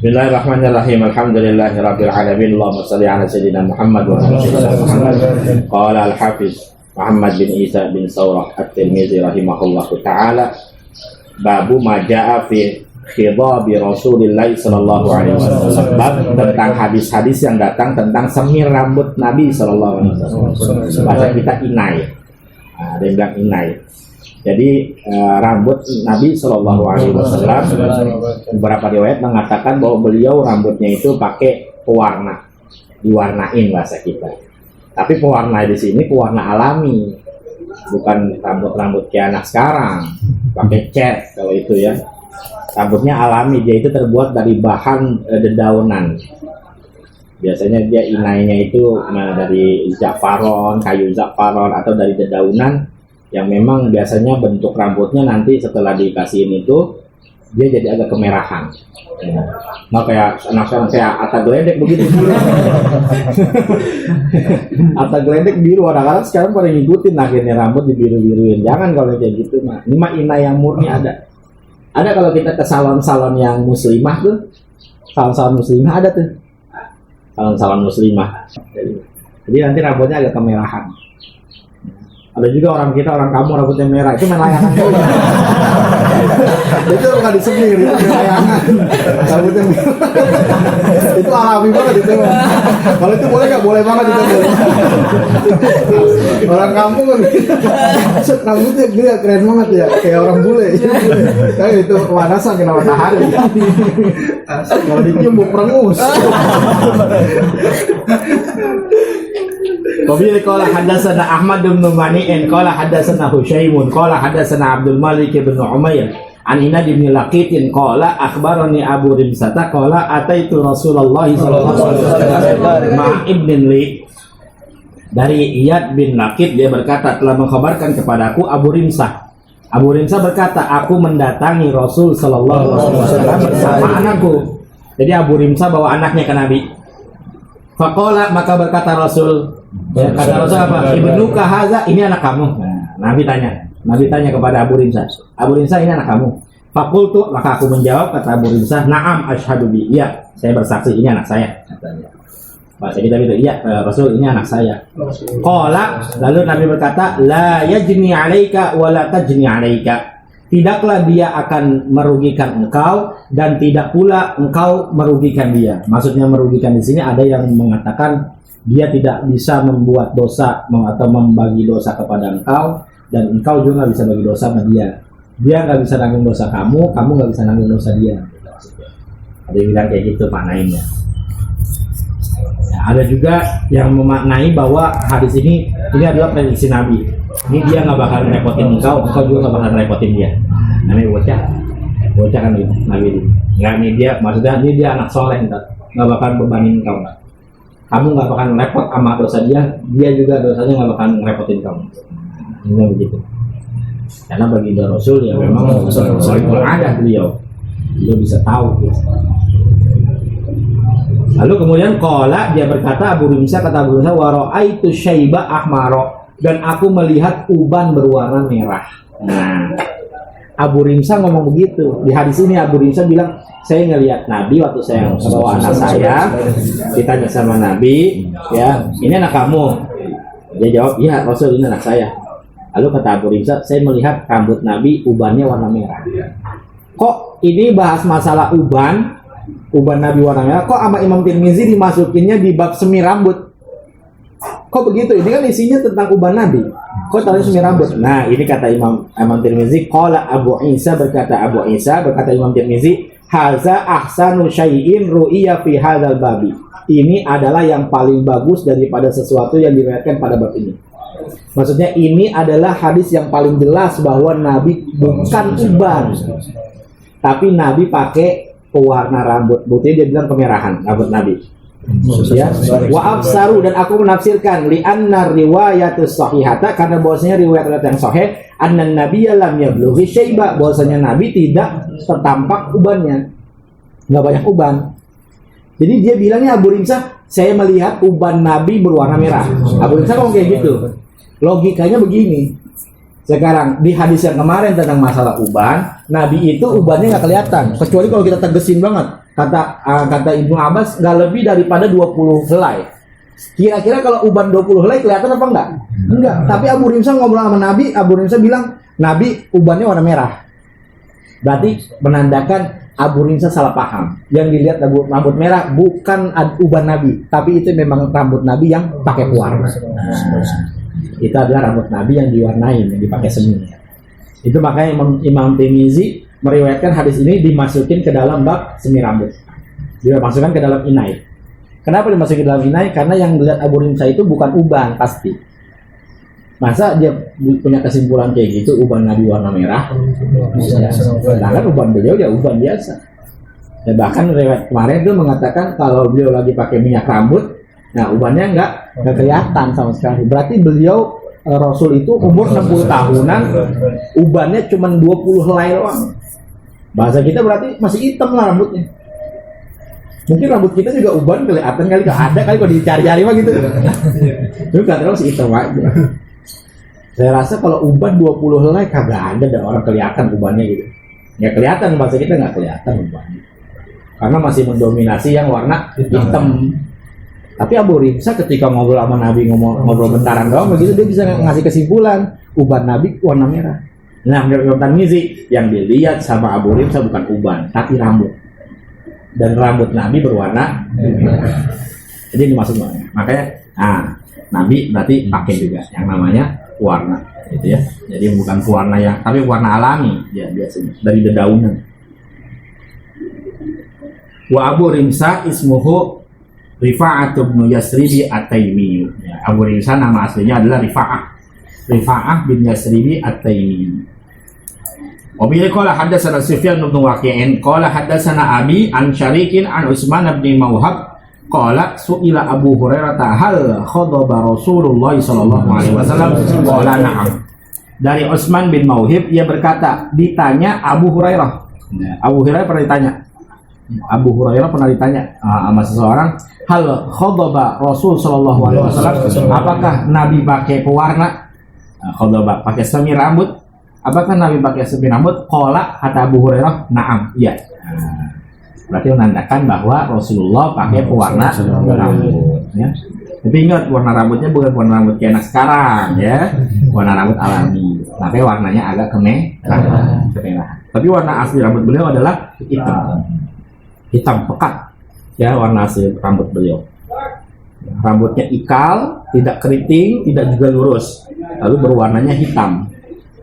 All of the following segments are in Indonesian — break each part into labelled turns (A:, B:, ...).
A: Bismillahirrahmanirrahim. Alhamdulillahirabbil alamin. Allahumma shalli ala sayyidina Muhammad wa ala sayyidina Muhammad. Qala al-Hafiz Muhammad bin Isa bin Saurah At-Tirmizi rahimahullahu taala, babu ma jaa fi khidabi Rasulillah sallallahu alaihi wasallam. Bab tentang hadis-hadis yang datang tentang semir rambut Nabi sallallahu alaihi wasallam. Bahasa kita inai. Ada yang bilang inai. Jadi rambut Nabi Shallallahu Alaihi Wasallam, beberapa riwayat mengatakan bahwa beliau rambutnya itu pakai pewarna, diwarnain bahasa kita. Tapi pewarna di sini pewarna alami, bukan rambut kayak anak sekarang, pakai cat kalau itu ya. Rambutnya alami, dia itu terbuat dari bahan dedaunan. Biasanya dia inainya itu dari zafaron, kayu zafaron atau dari dedaunan. Yang memang biasanya bentuk rambutnya nanti setelah dikasihin itu dia jadi agak kemerahan. Nah kayak anak sekarang kayak Atta Gledek begitu. Atta Gledek biru, orang-orang sekarang pada ngikutin akhirnya rambut dibiru-biruin. Jangan kalau kayak gitu mah. Ini mah ina yang murni ada. Ada kalau kita ke salon-salon yang muslimah tuh, salon-salon muslimah ada tuh. Salon-salon muslimah. Jadi nanti rambutnya agak kemerahan. Ada juga orang kita, orang kamu rambutnya merah, itu main layangan dulu. Itu bukan disemir, itu main layangan. Rambutnya merah. Itu alami banget itu. Kalau itu boleh nggak? Boleh banget itu. Orang kampung kan, rambutnya gila, keren banget ya, kayak orang bule. Kayak itu pemanasan kena matahari. Kalau dicium bau perengus. Qabil qala hadatsana Ahmad bin Mani'in qala hadatsana Husyaimun qala hadatsana Abdul Malik bin Umair an Inad bin Laqitin qala akhbarani Abu Rimsata qala ataitu Rasulullah sallallahu alaihi wasallam ma ibn li. Dari Iyad bin Laqit, dia berkata telah mengkhabarkan kepadaku Abu Rimsah. Abu Rimsah berkata, aku mendatangi Rasul sallallahu alaihi wasallam bersama anakku. Jadi Abu Rimsah bawa anaknya ke Nabi. Faqala, maka berkata Rasul, ya, kata Rasul apa? Ibnuka haza, ini anak kamu. Nah, Nabi tanya kepada Abu Rimsah, Abu Rimsah ini anak kamu. Fakultu, maka aku menjawab, kata Abu Rimsah, na'am asyhadu bi, iya, saya bersaksi ini anak saya. Bahasa kita itu, iya Rasul ini anak saya. Qala, lalu Nabi berkata, la yajni 'alaika wa la tajni 'alaika. Tidaklah dia akan merugikan engkau dan tidak pula engkau merugikan dia. Maksudnya merugikan di sini ada yang mengatakan dia tidak bisa membuat dosa atau membagi dosa kepada engkau dan engkau juga nggak bisa bagi dosa sama dia. Dia nggak bisa nanggung dosa kamu nggak bisa nanggung dosa dia. Ada yang bilang kayak gitu maknanya. Ada juga yang memaknai bahwa hadis ini adalah prediksi Nabi. Ini dia nggak bakal repotin engkau juga nggak bakal repotin dia. Namanya bocah kan gitu, Nabi ini. Nggak, ini dia, maksudnya ini dia anak soleh, nggak bakal bebanin engkau. Kamu nggak bakal repot sama dosa dia juga dosanya nggak bakal repotin kamu. Ini begitu. Karena bagi Rasul ya memang soal ada beliau bisa tahu. Gitu. Lalu kemudian qala, dia berkata Abu Rimsah, kata Abu Rimsah, wa ra'aitu syaiba ahmaro, dan aku melihat uban berwarna merah. Nah, Abu Rimsah ngomong begitu. Di hadis ini Abu Rimsah bilang, saya ngelihat Nabi waktu saya bawa anak saya, ditanya sama Nabi, ya, ini anak kamu? Dia jawab, iya Rasul, ini anak saya. Lalu kata Abu Rimsah, saya melihat rambut Nabi ubannya warna merah. Kok ini bahas masalah uban Nabi warna merah, kok sama Imam Tirmizi dimasukinnya di bab semir rambut? Kok begitu? Ini kan isinya tentang uban Nabi. Kok tahu semir rambut? Nah, ini kata Imam Tirmizi, qala Abu Isa, berkata Imam Tirmizi, haza ahsanu syai'in ru'iya fi hadzal babi. Ini adalah yang paling bagus daripada sesuatu yang diriwayatkan pada bab ini. Maksudnya ini adalah hadis yang paling jelas bahwa Nabi bukan uban, tapi Nabi pakai pewarna rambut. Buktinya dia bilang kemerahan rambut Nabi. Ya, wa absaru, dan aku menafsirkan li anna riwayatus sahihata, karena bahwasanya riwayat yang sahih anna nabiyya lam yablughi syaiba, bahwasanya Nabi tidak tertampak ubannya, nggak banyak uban. Jadi dia bilangnya Abu Rimsah, saya melihat uban Nabi berwarna merah. Abu Rimsah ngomong kayak gitu. Logikanya begini. Sekarang di hadis yang kemarin tentang masalah uban, Nabi itu ubannya nggak kelihatan, kecuali kalau kita tegesin banget. kata Ibnu Abbas nggak lebih daripada 20 helai. Kira-kira kalau uban 20 helai kelihatan apa enggak? Enggak. Tapi Abu Rimsah ngobrol sama Nabi, Abu Rimsah bilang, Nabi ubannya warna merah. Berarti menandakan Abu Rimsah salah paham. Yang dilihat rambut merah bukan uban Nabi, tapi itu memang rambut Nabi yang pakai pewarna. Itu adalah rambut Nabi yang diwarnai, yang dipakai semi. Itu makanya Imam Tirmizi meriwayatkan hadis ini dimasukin ke dalam bab semi rambut. Dimasukkan ke dalam inai. Kenapa dimasukin ke dalam inai? Karena yang dilihat Abu Rimsah itu bukan uban pasti. Masa dia punya kesimpulan kayak gitu, uban Nabi warna merah? Sedangkan uban beliau ya uban biasa. Ya, bahkan riwayat kemarin itu mengatakan kalau beliau lagi pakai minyak rambut, nah ubannya nggak kelihatan sama sekali. Berarti beliau Rasul itu umur 60 tahunan, ubannya cuma 20 helai doang. Bahasa kita berarti masih hitam lah rambutnya. Mungkin rambut kita juga uban kelihatan kali, ada kali kalau dicari-cari mah gitu. Itu katanya masih hitam aja. Saya rasa kalau uban 20 helai kagak ada orang kelihatan ubannya gitu. Ya kelihatan, bahasa kita nggak kelihatan ubannya. Karena masih mendominasi yang warna hitam. Tapi Abu Rimsah ketika ngobrol sama Nabi, ngobrol bentaran doang begitu, dia bisa ngasih kesimpulan uban Nabi warna merah. Nah, menurut Tirmizi yang dilihat sama Abu Rimsah bukan uban, tapi rambut. Dan rambut Nabi berwarna merah. Jadi dimaksud makanya Nabi berarti pakai juga yang namanya warna, gitu ya. Jadi bukan warna yang, tapi warna alami ya biasanya dari dedaunan. Wa Abu Rimsah ismuhu Rifa'ah bin Yasribi At-Taimi. Ya, Abu Rimsah nama aslinya adalah Rifa'ah bin Yasribi At-Taimi. Wa bihi qala hadatsana Sufyan bin Waqi'in qala hadatsana Abi an Syarikin an Utsman bin Mauhab qala su'ila Abu Hurairah hal khadaba Rasulullah sallallahu alaihi wasallam qala na'am. Dari Utsman bin Mauhib ia berkata, ditanya Abu Hurairah. Abu Hurairah pernah ditanya. Abu Hurairah pernah ditanya sama seseorang, hal khadaba Rasul sallallahu alaihi wasallam, apakah Nabi pakai pewarna? Khadaba pakai semi rambut. Apakah Nabi pakai semi rambut? Qala, kata Abu Hurairah, na'am, iya. Berarti menandakan bahwa Rasulullah pakai pewarna rambut, ya. Tapi ingat, warna rambutnya bukan warna rambut kayak anak sekarang, ya. Warna rambut alami, tapi warnanya agak kemerahan. Tapi warna asli rambut beliau adalah hitam pekat, ya, warna asli rambut beliau. Rambutnya ikal, tidak keriting, tidak juga lurus, lalu berwarnanya hitam.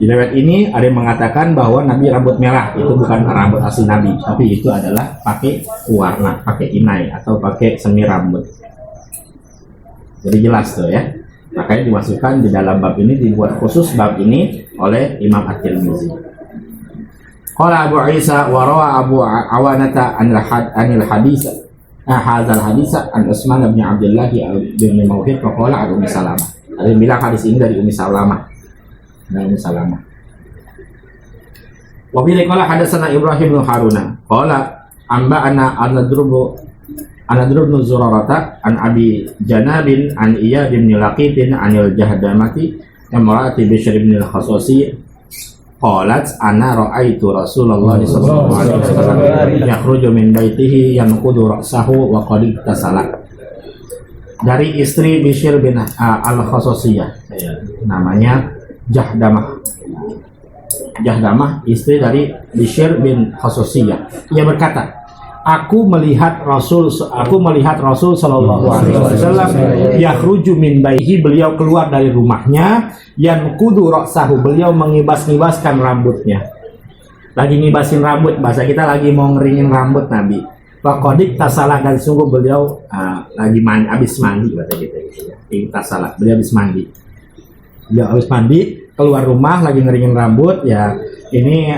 A: Di riwayat ini ada yang mengatakan bahwa Nabi rambut merah itu bukan rambut asli Nabi, tapi itu adalah pakai warna, pakai inai atau pakai semi rambut. Jadi jelas tuh ya. Makanya dimasukkan di dalam bab ini, dibuat khusus bab ini oleh Imam At-Tirmizi. Qala Abu Isa wa rawa Abu Awanata anil hadis hadzal hadis an Utsman bin Abdullah bin Mauhib qala Ummu Salamah. Ada yang bilang hadis ini dari Ummu Salamah. Ummu Salamah. Wa bi qala hadatsana Ibrahim bin Haruna qala anba'ana an-nadrubu bin Zurarata an Abi Janabin an Iyad bin Laqitin anil Jahdamati imra'ati Bishr bin al-Khasasi qalat ana ra'aitu Rasulullah sallallahu alaihi wasallam yakhruju min baitihi yanqudu ra'sahu wa qad tasala. Dari istri Bishr bin al-Khasasiyah, namanya Jahdamah, istri dari Bishr bin Khasasiyah. Ia berkata, aku melihat Rasul sallallahu alaihi wasallam yakhruju min baitihi, beliau keluar dari rumahnya, yanqudu ra'sahu, beliau mengibas-ngibaskan rambutnya. Lagi ngibasin rambut, bahasa kita lagi mau ngeringin rambut Nabi. Faqad tasala, dan sungguh beliau lagi habis mandi, bahasa kita gitu ya. Tasala, beliau habis mandi. Beliau habis mandi, keluar rumah lagi ngeringin rambut ya. Ini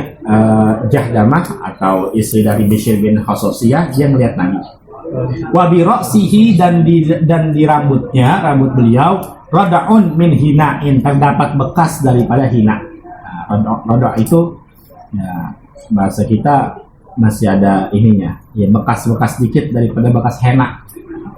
A: Jahdamah atau istri dari Bishr bin Khasasiyah, dia melihat Nabi. Wa bi ra'sihi, dan di rambutnya, rambut beliau rada'un min hina'in, terdapat bekas daripada hina. Rada' itu ya, bahasa kita masih ada ininya, ya, bekas-bekas dikit daripada bekas henna.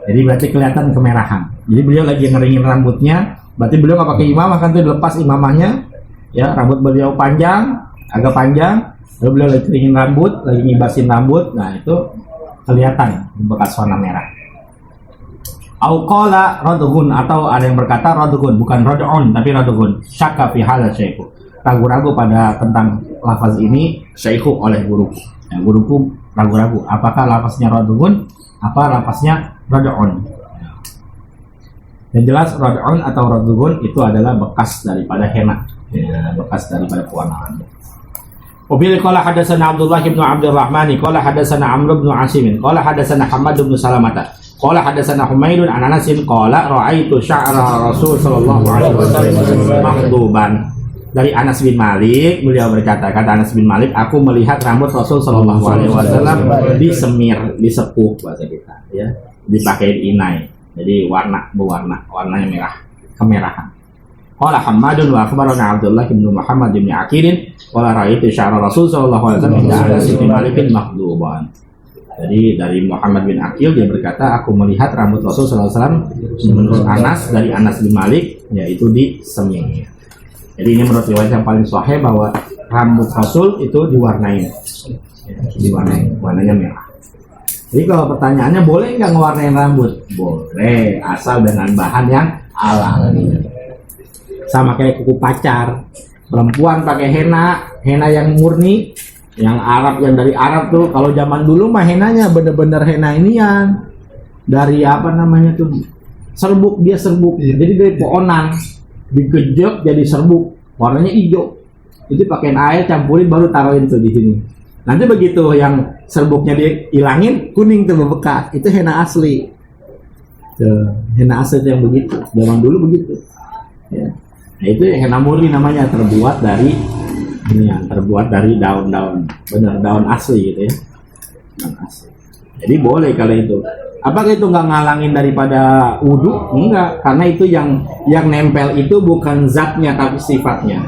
A: Jadi berarti kelihatan kemerahan. Jadi beliau lagi ngeringin rambutnya, berarti beliau nggak pakai imamah kan, tuh dilepas imamahnya, ya, rambut beliau panjang, agak panjang, lalu beliau lagi keringin rambut, lagi ngibasin rambut. Nah itu kelihatan bekas warna merah. Au qala radghun, atau ada yang berkata radghun, bukan rad'un tapi radghun. Syakka fi hadza syekh. Ragu-ragu pada tentang lafaz ini syekhu oleh guruku. Ya, guruku ragu-ragu apakah lafaznya radghun apa lafaznya rad'un. Yang jelas rad'un atau radghun itu adalah bekas daripada henna, ya, bekas daripada pewarnaan. Wabil qala hadatsana Abdullah bin Abdurrahman qala hadatsana Amr bin Asim qala hadatsana Hammad bin Salamah qala hadatsana Humaydun an Anas qala ra'aitu sya'ra Rasul sallallahu alaihi wasallam maghduban. Dari Anas bin Malik, beliau berkata, kata Anas bin Malik, aku melihat rambut Rasul sallallahu alaihi wasallam disemir, disepuh bahasa kita, ya, dipakai inai. Jadi warnanya merah, kemerahan. Qala Hammadun wa akhbarana Abdullah bin Muhammad bin Aqil qala ra'aitu sya'ra Rasul sallallahu alaihi wasallam inda Anas bin Malik maghduban. Jadi dari Muhammad bin Aqil dia berkata, aku melihat rambut Rasul sallallahu alaihi wasallam menurut Anas dari Anas bin Malik yaitu disemir. Jadi ini menurut riwayat yang paling sahih bahwa rambut Rasul itu diwarnai, warnanya merah. Jadi kalau pertanyaannya boleh nggak ngewarnain rambut? Boleh, asal dengan bahan yang alami. Sama kayak kuku pacar, perempuan pakai henna yang murni, yang Arab, yang dari Arab tuh. Kalau zaman dulu mah henanya bener-bener henna inian dari apa namanya tuh, serbuk, dia serbuk. Jadi dari pohonan digejek jadi serbuk, warnanya hijau. Itu pakai air campurin baru taruhin tuh di sini. Nanti begitu yang serbuknya dihilangin, kuning tuh bebekas. Itu henna asli. Tuh, henna asli itu yang begitu. Zaman dulu begitu. Ya. Nah, itu henna murni namanya, terbuat dari ini yang terbuat dari daun-daun, benar daun asli gitu ya. Daun asli. Jadi boleh kalau itu. Apakah itu nggak ngalangin daripada wudhu? Enggak, karena itu yang nempel itu bukan zatnya tapi sifatnya.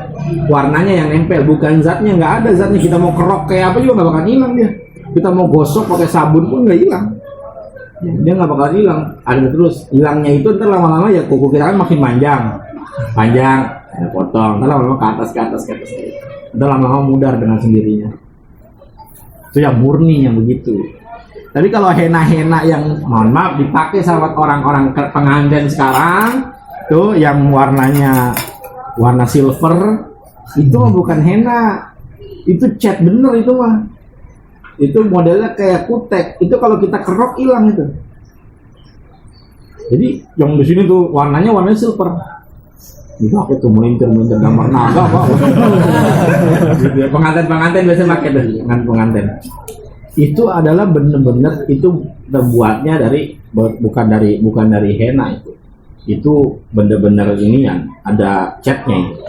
A: Warnanya yang nempel, bukan zatnya. Nggak ada zatnya. Kita mau kerok kayak apa juga nggak bakal hilang dia. Kita mau gosok pakai sabun pun nggak hilang. Dia nggak bakal hilang. Ada terus. Hilangnya itu ntar lama-lama ya kuku kita kan makin panjang, ya potong. Ntar lama-lama ke atas. Ntar lama-lama mudar dengan sendirinya. Itu yang murni yang begitu. Tapi kalau henna-henna yang mohon maaf dipakai sama orang-orang pengantin sekarang tuh yang warnanya warna silver, itu mah bukan henna, itu cat bener itu mah. Itu modelnya kayak kutek. Itu kalau kita kerok hilang itu. Jadi yang di sini tuh warnanya silver. Dipakai tuh melintir gambar naga apa? Pengantin biasa pakai tuh pengantin. Itu adalah benar-benar itu terbuatnya dari bukan dari henna itu benar-benar ini yang ada catnya itu.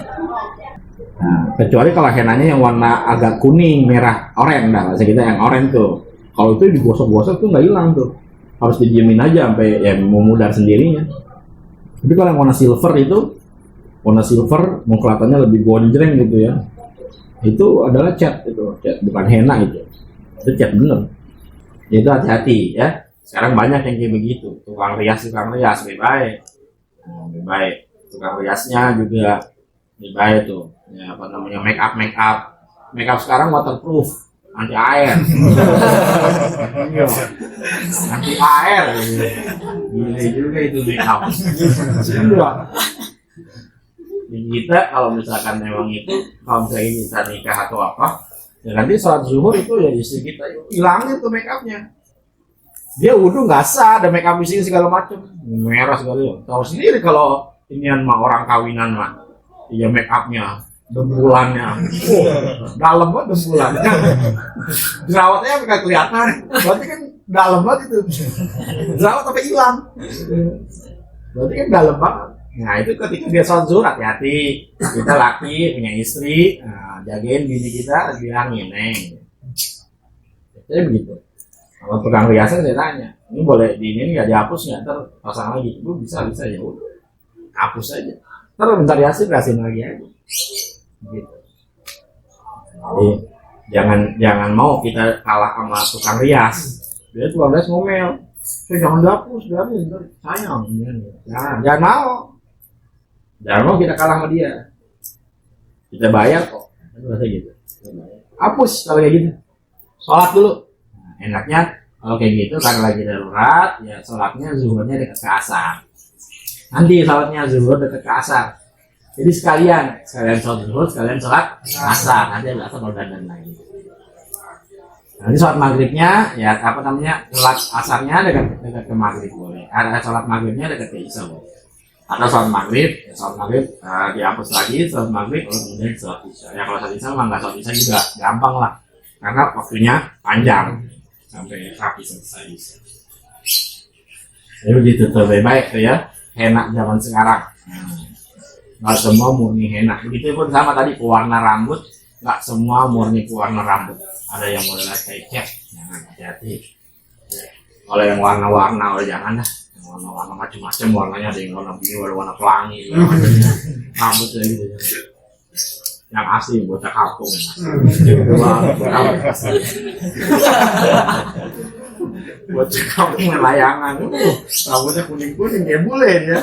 A: Nah, kecuali kalau hennanya yang warna agak kuning, merah, oranye, bahasa kita yang oranye tuh. Kalau itu digosok-gosok tuh nggak hilang tuh, harus didiemin aja sampai ya memudar sendirinya. Tapi kalau yang warna silver mau kelihatannya lebih gonjreng gitu ya, itu adalah cat bukan henna itu cat bener. Itu hati-hati ya. Sekarang banyak yang kayak begitu. Tukang rias lebih baik. Tukang riasnya juga lebih baik tuh. Ya apa namanya make up sekarang waterproof, anti air. Anti air. Gila juga itu make up. Di kita kalau misalkan memang itu, kalau misalnya kita nikah atau apa, ya nanti sholat zuhur itu ya istri kita hilangin tuh make upnya. Dia wudhu nggak sah, ada make up di sini segala macam, merah segala. Tahu sendiri kalau inian mah orang kawinan mah, ya make upnya, dempulannya, dalam banget dempulannya. Jerawatnya nggak kelihatan, berarti kan dalam banget itu. Jerawat tapi hilang, berarti kan dalam banget. Nah itu ketika dia sholat zuhur, hati-hati. Kita laki punya istri, nah, jagain bini kita, bilangin, jadi begitu. Kalau tukang riasan saya tanya, ini boleh di ini nggak dihapus nggak? Ntar pasang lagi, itu bisa ya udah, hapus aja. Ntar bentar riasin lagi aja. Gitu. Jadi jangan mau kita kalah sama tukang rias. Dia tukang rias ngomel, jangan dihapus, sayang. Jangan mau. Jangan mau kita kalah sama dia. Kita bayar kok. Itu bahasa gitu. Hapus kalau kayak gitu. Sholat dulu. Nah, enaknya Kalau kayak gitu karena lagi darurat, ya sholatnya zuhurnya dekat ke asar. Nanti sholatnya zuhur dekat ke asar. Jadi sekalian sholat zuhur, sekalian sholat asar. Nanti ada asar dan lagi. Nanti sholat maghribnya, ya apa namanya, sholat asarnya dekat ke maghrib boleh. Ada sholat maghribnya dekat ke isya boleh. Atau sholat maghrib dihapus lagi sholat maghrib, kalau kemudian sholat isya. Ya kalau sholat isya mah nggak sholat isya juga gampang lah, karena waktunya panjang sampai rapi selesai isya. Ya begitu tuh, baik tuh ya, enak zaman sekarang. Nggak semua murni enak. Begitu pun sama tadi pewarna rambut, nggak semua murni pewarna rambut. Ada yang model kayak cat, jangan hati-hati. Kalau yang warna-warna, jangan dah. Warna-warna macam-macam warnanya, ada yang warna biru, ada warna pelangi, rambutnya gitu. Yang asli bocah kampung. Bocah kampung layangan, rambutnya kuning-kuning kayak bule ya.